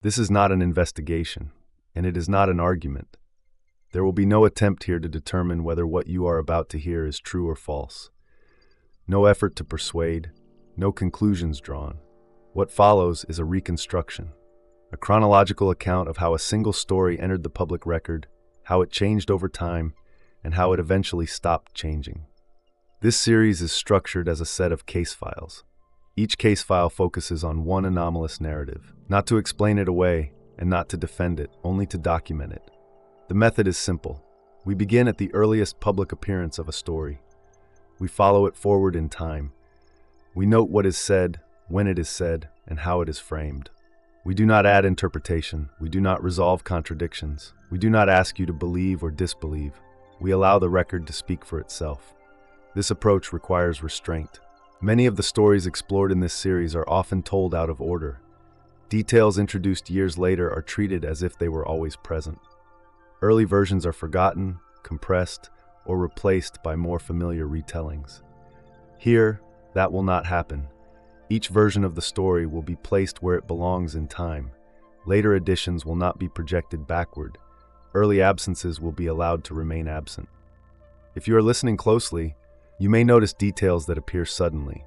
This is not an investigation, and it is not an argument. There will be no attempt here to determine whether what you are about to hear is true or false. No effort to persuade, no conclusions drawn. What follows is a reconstruction, a chronological account of how a single story entered the public record, how it changed over time, and how it eventually stopped changing. This series is structured as a set of case files. Each case file focuses on one anomalous narrative, not to explain it away and not to defend it, only to document it. The method is simple. We begin at the earliest public appearance of a story. We follow it forward in time. We note what is said, when it is said, and how it is framed. We do not add interpretation. We do not resolve contradictions. We do not ask you to believe or disbelieve. We allow the record to speak for itself. This approach requires restraint. Many of the stories explored in this series are often told out of order. Details introduced years later are treated as if they were always present. Early versions are forgotten, compressed, or replaced by more familiar retellings. Here, that will not happen. Each version of the story will be placed where it belongs in time. Later editions will not be projected backward. Early absences will be allowed to remain absent. If you are listening closely, you may notice details that appear suddenly,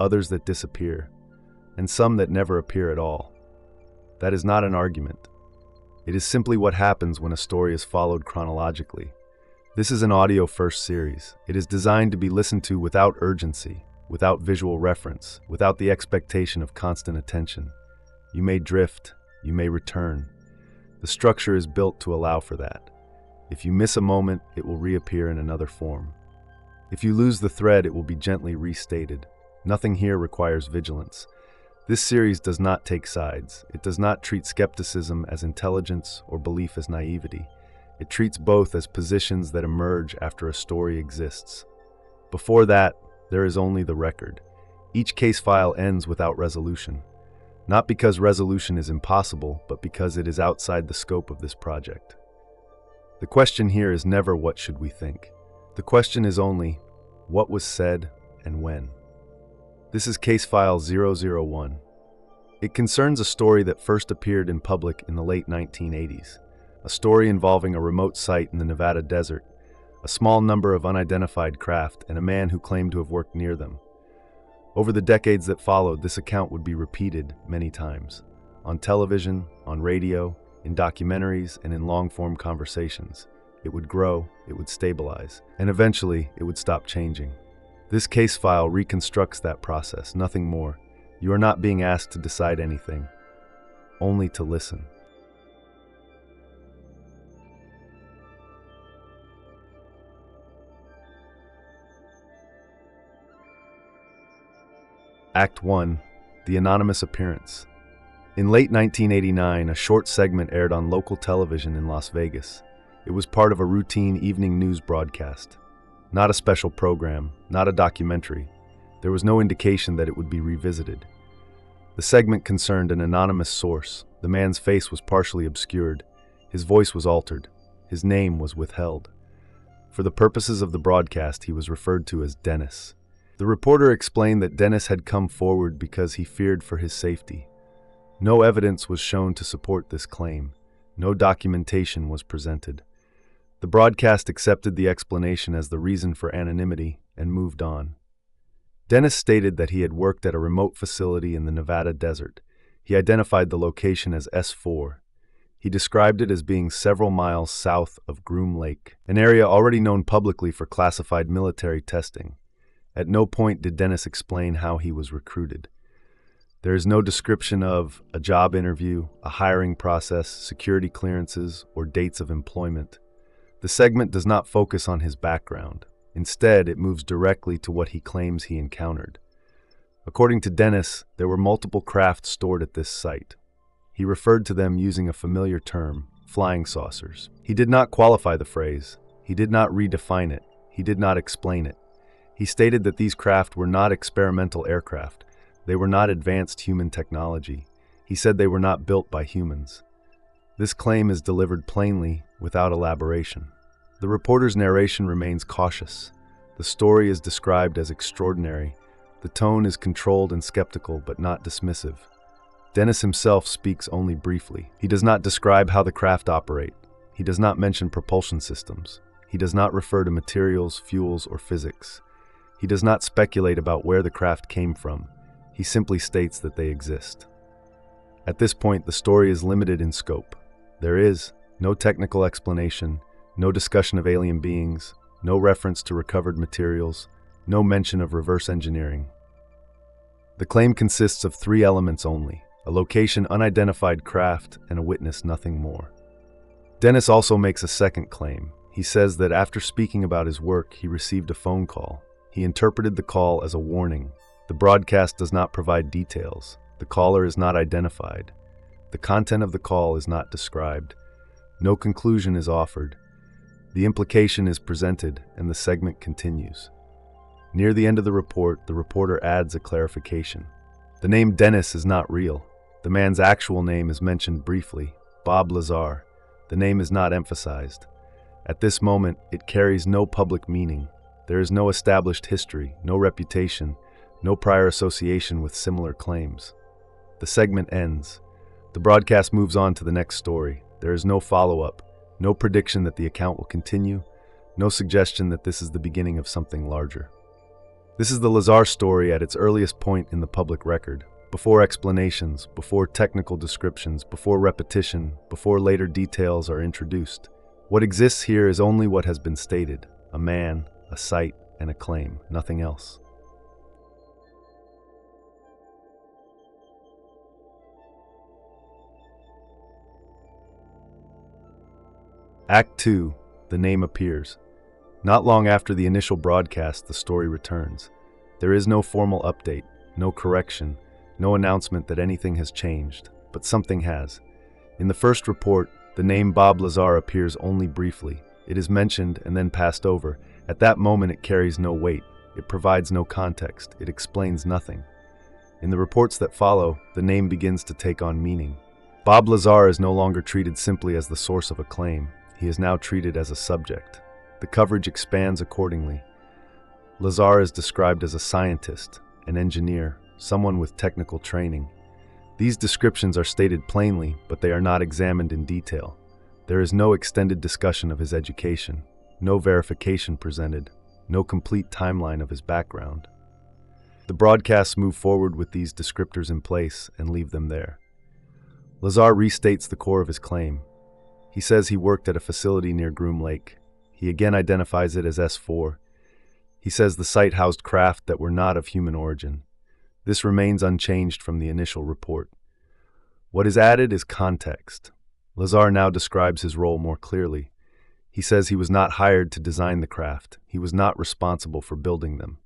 others that disappear, and some that never appear at all. That is not an argument. It is simply what happens when a story is followed chronologically. This is an audio-first series. It is designed to be listened to without urgency, without visual reference, without the expectation of constant attention. You may drift, you may return. The structure is built to allow for that. If you miss a moment, it will reappear in another form. If you lose the thread, it will be gently restated. Nothing here requires vigilance. This series does not take sides. It does not treat skepticism as intelligence or belief as naivety. It treats both as positions that emerge after a story exists. Before that, there is only the record. Each case file ends without resolution. Not because resolution is impossible, but because it is outside the scope of this project. The question here is never what should we think. The question is only what was said and when. This is case file 001. It concerns a story that first appeared in public in the late 1980s. A story involving a remote site in the Nevada desert, a small number of unidentified craft, and a man who claimed to have worked near them. Over the decades that followed, this account would be repeated many times. On television, on radio, in documentaries, and in long-form conversations. It would grow, it would stabilize, and eventually it would stop changing. This case file reconstructs that process, nothing more. You are not being asked to decide anything, only to listen. Act 1. The Anonymous Appearance. In late 1989, a short segment aired on local television in Las Vegas. It was part of a routine evening news broadcast. Not a special program, not a documentary. There was no indication that it would be revisited. The segment concerned an anonymous source. The man's face was partially obscured. His voice was altered. His name was withheld. For the purposes of the broadcast, he was referred to as Dennis. The reporter explained that Dennis had come forward because he feared for his safety. No evidence was shown to support this claim. No documentation was presented. The broadcast accepted the explanation as the reason for anonymity and moved on. Dennis stated that he had worked at a remote facility in the Nevada desert. He identified the location as S4. He described it as being several miles south of Groom Lake, an area already known publicly for classified military testing. At no point did Dennis explain how he was recruited. There is no description of a job interview, a hiring process, security clearances, or dates of employment. The segment does not focus on his background. Instead, it moves directly to what he claims he encountered. According to Dennis, there were multiple craft stored at this site. He referred to them using a familiar term, flying saucers. He did not qualify the phrase. He did not redefine it. He did not explain it. He stated that these craft were not experimental aircraft. They were not advanced human technology. He said they were not built by humans. This claim is delivered plainly, without elaboration. The reporter's narration remains cautious. The story is described as extraordinary. The tone is controlled and skeptical, but not dismissive. Dennis himself speaks only briefly. He does not describe how the craft operate. He does not mention propulsion systems. He does not refer to materials, fuels, or physics. He does not speculate about where the craft came from. He simply states that they exist. At this point, the story is limited in scope. There is no technical explanation, no discussion of alien beings, no reference to recovered materials, no mention of reverse engineering. The claim consists of 3 elements only: a location, unidentified craft, and a witness, nothing more. Dennis also makes a second claim. He says that after speaking about his work, he received a phone call. He interpreted the call as a warning. The broadcast does not provide details. The caller is not identified. The content of the call is not described. No conclusion is offered. The implication is presented, and the segment continues. Near the end of the report, the reporter adds a clarification. The name Dennis is not real. The man's actual name is mentioned briefly, Bob Lazar. The name is not emphasized. At this moment, it carries no public meaning. There is no established history, no reputation, no prior association with similar claims. The segment ends. The broadcast moves on to the next story. There is no follow-up, no prediction that the account will continue, no suggestion that this is the beginning of something larger. This is the Lazar story at its earliest point in the public record, before explanations, before technical descriptions, before repetition, before later details are introduced. What exists here is only what has been stated: a man, a site, and a claim, nothing else. Act 2. The name appears. Not long after the initial broadcast, the story returns. There is no formal update, no correction, no announcement that anything has changed, but something has. In the first report, the name Bob Lazar appears only briefly. It is mentioned and then passed over. At that moment, it carries no weight. It provides no context. It explains nothing. In the reports that follow, the name begins to take on meaning. Bob Lazar is no longer treated simply as the source of a claim. He is now treated as a subject. The coverage expands accordingly. Lazar is described as a scientist, an engineer, someone with technical training. These descriptions are stated plainly, but they are not examined in detail. There is no extended discussion of his education, no verification presented, no complete timeline of his background. The broadcasts move forward with these descriptors in place and leave them there. Lazar restates the core of his claim. He says he worked at a facility near Groom Lake. He again identifies it as S4. He says the site housed craft that were not of human origin. This remains unchanged from the initial report. What is added is context. Lazar now describes his role more clearly. He says he was not hired to design the craft. He was not responsible for building them.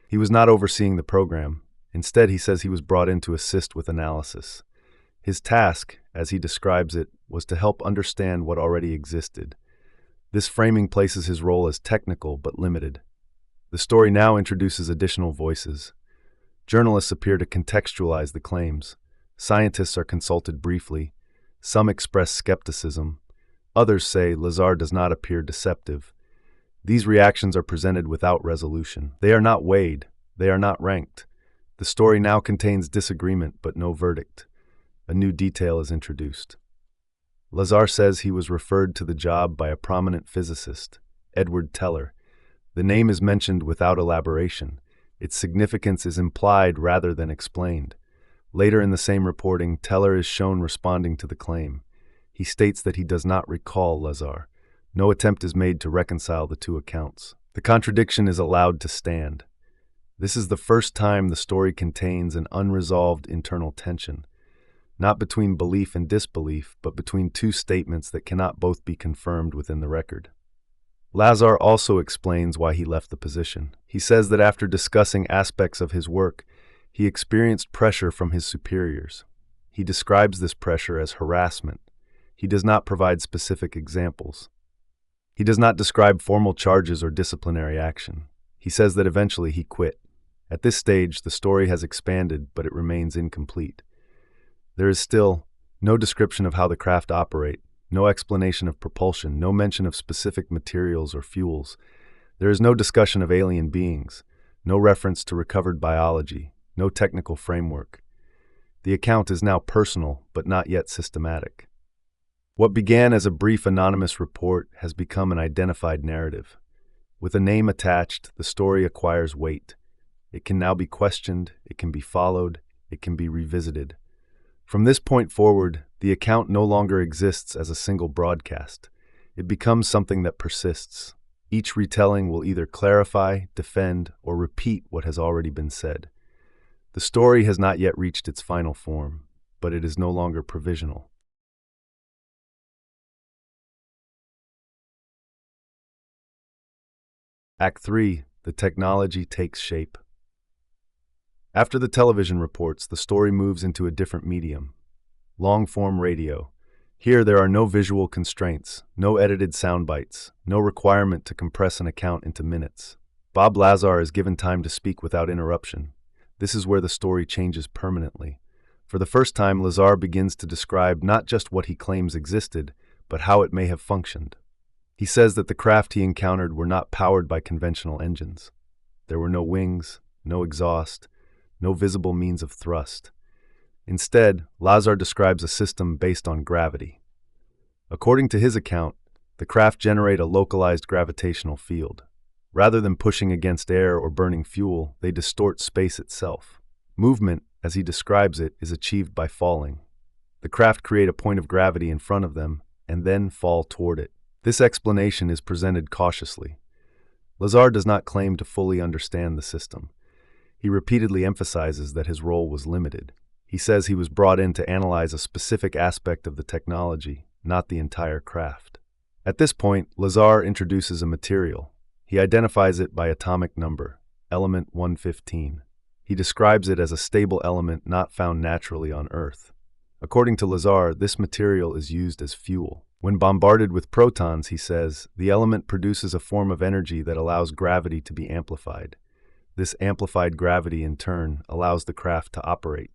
He was not overseeing the program. Instead, he says he was brought in to assist with analysis. His task, as he describes it, was to help understand what already existed. This framing places his role as technical but limited. The story now introduces additional voices. Journalists appear to contextualize the claims. Scientists are consulted briefly. Some express skepticism. Others say Lazar does not appear deceptive. These reactions are presented without resolution. They are not weighed. They are not ranked. The story now contains disagreement but no verdict. A new detail is introduced. Lazar says he was referred to the job by a prominent physicist, Edward Teller. The name is mentioned without elaboration. Its significance is implied rather than explained. Later in the same reporting, Teller is shown responding to the claim. He states that he does not recall Lazar. No attempt is made to reconcile the two accounts. The contradiction is allowed to stand. This is the first time the story contains an unresolved internal tension, not between belief and disbelief, but between two statements that cannot both be confirmed within the record. Lazar also explains why he left the position. He says that after discussing aspects of his work, he experienced pressure from his superiors. He describes this pressure as harassment. He does not provide specific examples. He does not describe formal charges or disciplinary action. He says that eventually he quit. At this stage, the story has expanded, but it remains incomplete. There is still no description of how the craft operate, no explanation of propulsion, no mention of specific materials or fuels. There is no discussion of alien beings, no reference to recovered biology, no technical framework. The account is now personal, but not yet systematic. What began as a brief anonymous report has become an identified narrative. With a name attached, the story acquires weight. It can now be questioned, it can be followed, it can be revisited. From this point forward, the account no longer exists as a single broadcast. It becomes something that persists. Each retelling will either clarify, defend, or repeat what has already been said. The story has not yet reached its final form, but it is no longer provisional. Act 3. The technology takes shape. After the television reports, the story moves into a different medium. Long-form radio. Here there are no visual constraints, no edited sound bites, no requirement to compress an account into minutes. Bob Lazar is given time to speak without interruption. This is where the story changes permanently. For the first time, Lazar begins to describe not just what he claims existed, but how it may have functioned. He says that the craft he encountered were not powered by conventional engines. There were no wings, no exhaust, no visible means of thrust. Instead, Lazar describes a system based on gravity. According to his account, the craft generate a localized gravitational field. Rather than pushing against air or burning fuel, they distort space itself. Movement, as he describes it, is achieved by falling. The craft create a point of gravity in front of them and then fall toward it. This explanation is presented cautiously. Lazar does not claim to fully understand the system. He repeatedly emphasizes that his role was limited. He says he was brought in to analyze a specific aspect of the technology, not the entire craft. At this point, Lazar introduces a material. He identifies it by atomic number, element 115. He describes it as a stable element not found naturally on Earth. According to Lazar, this material is used as fuel. When bombarded with protons, he says, the element produces a form of energy that allows gravity to be amplified. This amplified gravity, in turn, allows the craft to operate.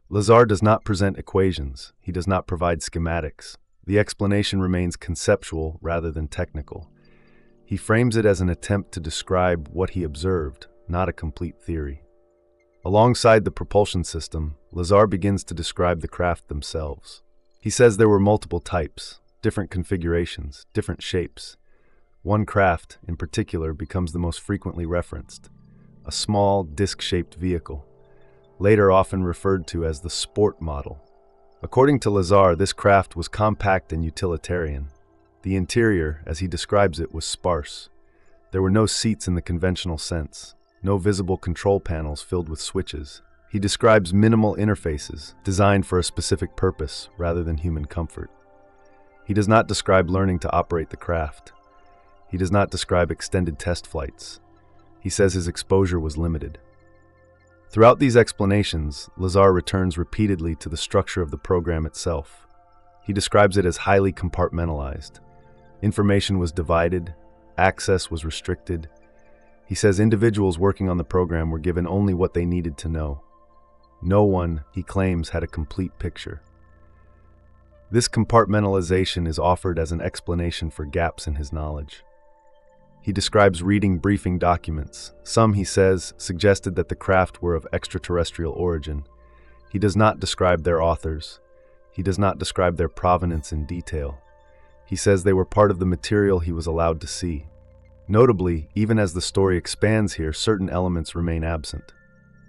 Lazar does not present equations. He does not provide schematics. The explanation remains conceptual rather than technical. He frames it as an attempt to describe what he observed, not a complete theory. Alongside the propulsion system, Lazar begins to describe the craft themselves. He says there were multiple types, different configurations, different shapes. One craft, in particular, becomes the most frequently referenced, a small, disc-shaped vehicle, later often referred to as the sport model. According to Lazar, this craft was compact and utilitarian. The interior, as he describes it, was sparse. There were no seats in the conventional sense, no visible control panels filled with switches. He describes minimal interfaces, designed for a specific purpose rather than human comfort. He does not describe learning to operate the craft. He does not describe extended test flights. He says his exposure was limited. Throughout these explanations, Lazar returns repeatedly to the structure of the program itself. He describes it as highly compartmentalized. Information was divided, access was restricted. He says individuals working on the program were given only what they needed to know. No one, he claims, had a complete picture. This compartmentalization is offered as an explanation for gaps in his knowledge. He describes reading briefing documents. Some, he says, suggested that the craft were of extraterrestrial origin. He does not describe their authors. He does not describe their provenance in detail. He says they were part of the material he was allowed to see. Notably, even as the story expands here, certain elements remain absent.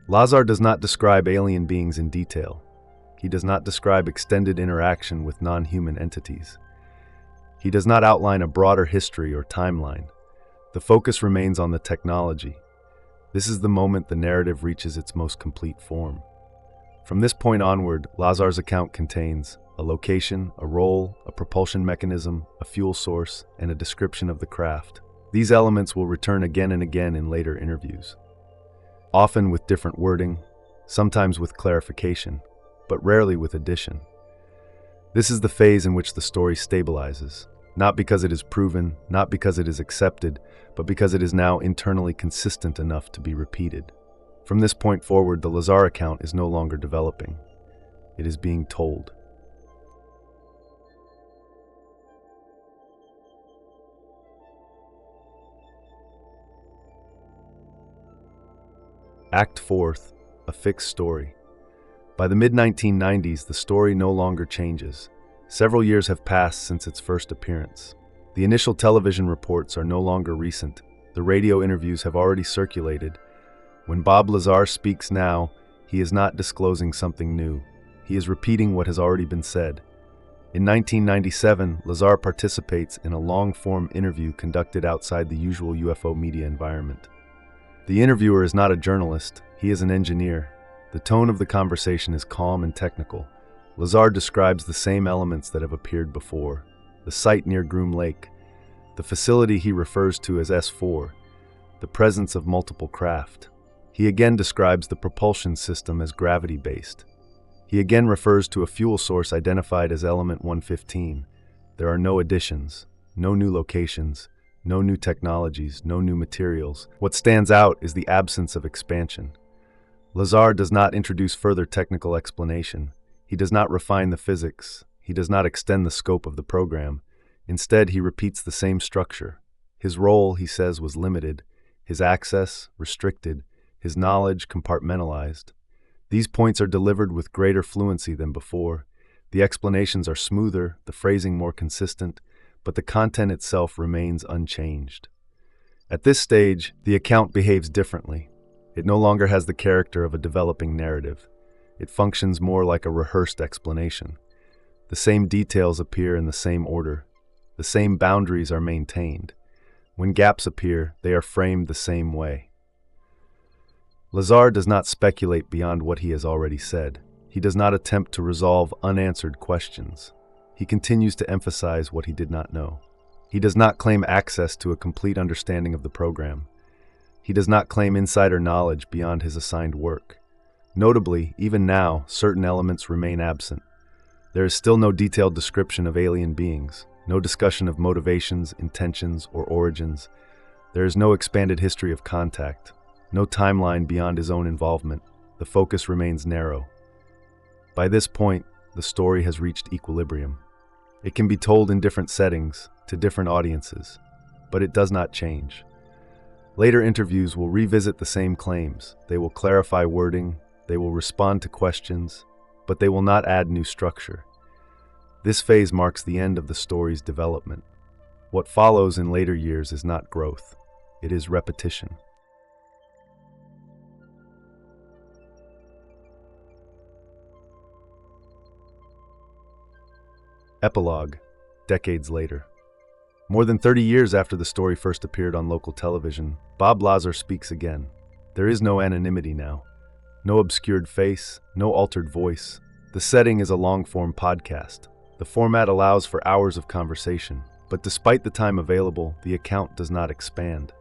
Lazar does not describe alien beings in detail. He does not describe extended interaction with non-human entities. He does not outline a broader history or timeline. The focus remains on the technology. This is the moment the narrative reaches its most complete form. From this point onward, Lazar's account contains a location, a role, a propulsion mechanism, a fuel source, and a description of the craft. These elements will return again and again in later interviews, often with different wording, sometimes with clarification, but rarely with addition. This is the phase in which the story stabilizes, not because it is proven, not because it is accepted, but because it is now internally consistent enough to be repeated. From this point forward, the Lazar account is no longer developing. It is being told. Act 4, a fixed story. By the mid-1990s, the story no longer changes. Several years have passed since its first appearance. The initial television reports are no longer recent. The radio interviews have already circulated. When Bob Lazar speaks now, he is not disclosing something new. He is repeating what has already been said. In 1997, Lazar participates in a long-form interview conducted outside the usual UFO media environment. The interviewer is not a journalist, he is an engineer. The tone of the conversation is calm and technical. Lazar describes the same elements that have appeared before. The site near Groom Lake, the facility he refers to as S4, the presence of multiple craft. He again describes the propulsion system as gravity-based. He again refers to a fuel source identified as element 115. There are no additions, no new locations, no new technologies, no new materials. What stands out is the absence of expansion. Lazar does not introduce further technical explanation. He does not refine the physics. He does not extend the scope of the program. Instead, he repeats the same structure. His role, he says, was limited, his access restricted, his knowledge compartmentalized. These points are delivered with greater fluency than before. The explanations are smoother, the phrasing more consistent, but the content itself remains unchanged. At this stage, the account behaves differently. It no longer has the character of a developing narrative. It functions more like a rehearsed explanation. The same details appear in the same order. The same boundaries are maintained. When gaps appear, they are framed the same way. Lazar does not speculate beyond what he has already said. He does not attempt to resolve unanswered questions. He continues to emphasize what he did not know. He does not claim access to a complete understanding of the program. He does not claim insider knowledge beyond his assigned work. Notably, even now, certain elements remain absent. There is still no detailed description of alien beings, no discussion of motivations, intentions, or origins. There is no expanded history of contact. No timeline beyond his own involvement. The focus remains narrow. By this point, the story has reached equilibrium. It can be told in different settings, to different audiences, but it does not change. Later interviews will revisit the same claims. They will clarify wording, they will respond to questions, but they will not add new structure. This phase marks the end of the story's development. What follows in later years is not growth, it is repetition. Epilogue, decades later. More than 30 years after the story first appeared on local television, Bob Lazar speaks again. There is no anonymity now. No obscured face, no altered voice. The setting is a long-form podcast. The format allows for hours of conversation, but despite the time available, the account does not expand.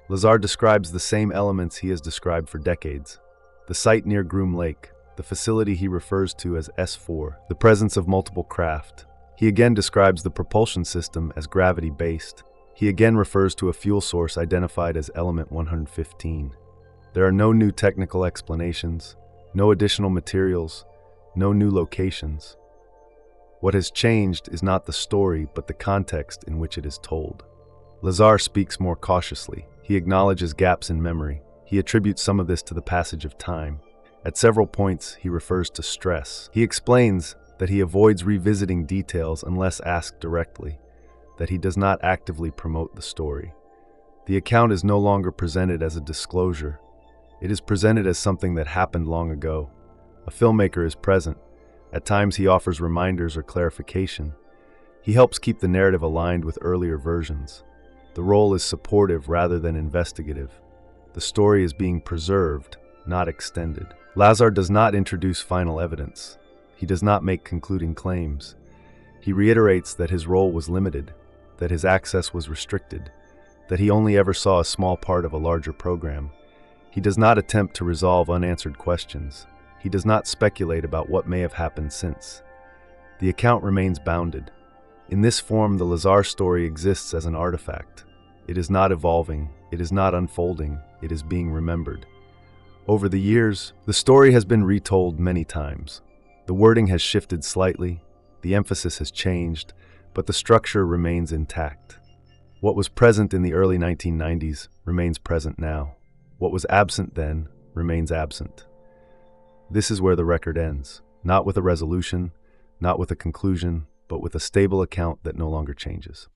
Lazar describes the same elements he has described for decades. The site near Groom Lake, the facility he refers to as S4, the presence of multiple craft. He again describes the propulsion system as gravity-based. He again refers to a fuel source identified as element 115. There are no new technical explanations, no additional materials, no new locations. What has changed is not the story, but the context in which it is told. Lazar speaks more cautiously. He acknowledges gaps in memory. He attributes some of this to the passage of time. At several points, he refers to stress. He explains that he avoids revisiting details unless asked directly, that he does not actively promote the story. The account is no longer presented as a disclosure. It is presented as something that happened long ago. A filmmaker is present. At times he offers reminders or clarification. He helps keep the narrative aligned with earlier versions. The role is supportive rather than investigative. The story is being preserved, not extended. Lazar does not introduce final evidence. He does not make concluding claims. He reiterates that his role was limited, that his access was restricted, that he only ever saw a small part of a larger program. He does not attempt to resolve unanswered questions. He does not speculate about what may have happened since. The account remains bounded. In this form, the Lazar story exists as an artifact. It is not evolving, it is not unfolding, it is being remembered. Over the years, the story has been retold many times. The wording has shifted slightly, the emphasis has changed, but the structure remains intact. What was present in the early 1990s remains present now. What was absent then remains absent. This is where the record ends, not with a resolution, not with a conclusion, but with a stable account that no longer changes.